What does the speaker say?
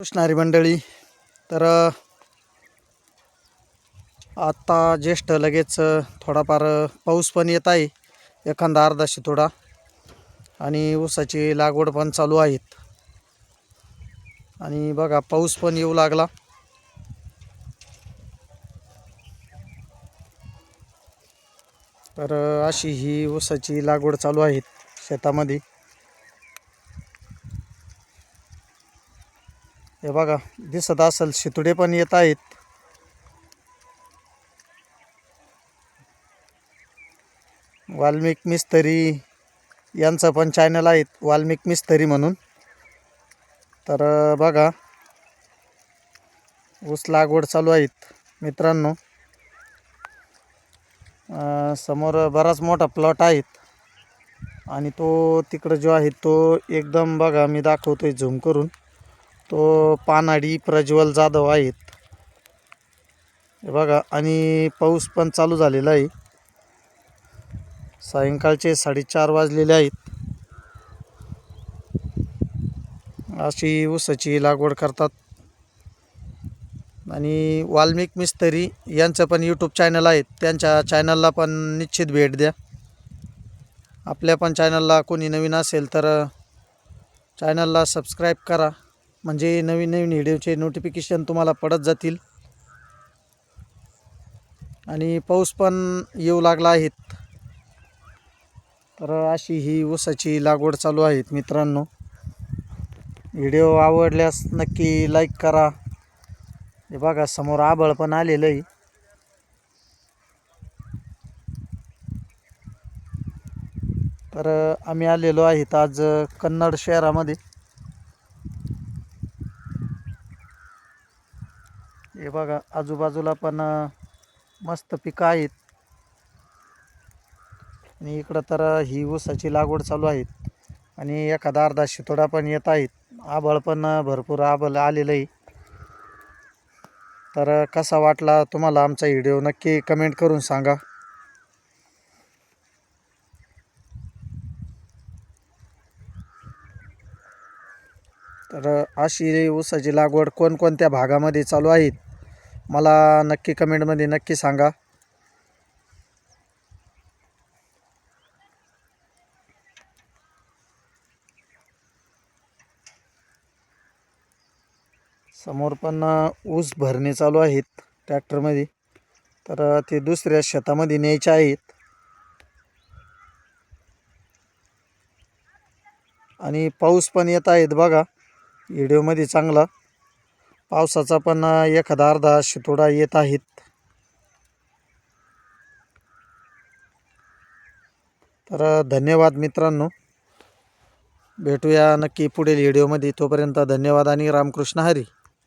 कृष्णारी मंडळी, तर आता ज्येष्ठ लगेच थोडाफार पाऊस पण येत आहे, एखादा अर्धा शितोडा, आणि ऊसाची लागवड पण चालू आहेत. आणि बघा पाऊस पण येऊ लागला. तर अशी ही ऊसाची लागवड चालू आहे शेतामध्ये. हे बघा दिसत असेल, शितोडे पण येत आहेत. वाल्मिक मिस्त्री यांचं पण चॅनल आहे, वाल्मिक मिस्त्री म्हणून. तर बघा ऊस लागवड चालू आहेत मित्रांनो. समोर बराच मोठा प्लॉट आहे आणि तो तिकडं जो आहे तो एकदम बघा, मी दाखवतोय झूम करून, तो पानाडी प्रज्वल जाधव आहेत. हे बघा, आणि पाऊस पण चालू झालेला आहे. सायंकाळचे 4:30 वाजलेले आहेत. अशी ऊसाची लागवड करतात. आणि वाल्मिक मिस्त्री यांचं पण यूट्यूब चॅनल आहे, त्यांच्या चॅनलला पण निश्चित भेट द्या. आपल्या पण चॅनलला कोणी नवीन असेल तर चॅनलला सबस्क्राईब करा, म्हणजे नवीन नवीन व्हिडिओचे नोटिफिकेशन तुम्हाला पडत जातील. आणि पाऊस पण येऊ लागला आहे. तर अशी ही ऊसाची लागवड चालू आहे मित्रांनो. व्हिडिओ आवडल्यास नक्की लाईक करा. हे बघा समोर आभाळ पण आलेलं आहे. तर आम्ही आलेलो आहेत आज कन्नड शहरामध्ये. हे बघा आजूबाजूला पण मस्त पिकं आहेत. आणि इकडं तर ही ऊसाची लागवड चालू आहे. आणि एखादा अर्धा शितोडा पण येत आहेत. आभाळ पण भरपूर आभाळ आलेलं आहे. तर कसा वाटला तुम्हाला आमचा व्हिडिओ नक्की कमेंट करून सांगा. तर अशी ऊसाची लागवड कोणकोणत्या भागामध्ये चालू आहेत मला नक्की कमेंटमध्ये नक्की सांगा. समोर पण ऊस भरणे चालू आहेत ट्रॅक्टरमध्ये. तर ते दुसऱ्या शेतामध्ये न्यायचे आहेत. आणि पाऊस पण येत आहेत बघा व्हिडिओमध्ये चांगला. पावसाचा पण एखादा अर्धा शितोडा येत आहेत. तर धन्यवाद मित्रांनो, भेटूया नक्की पुढील व्हिडिओमध्ये. तोपर्यंत धन्यवाद आणि रामकृष्ण हरी.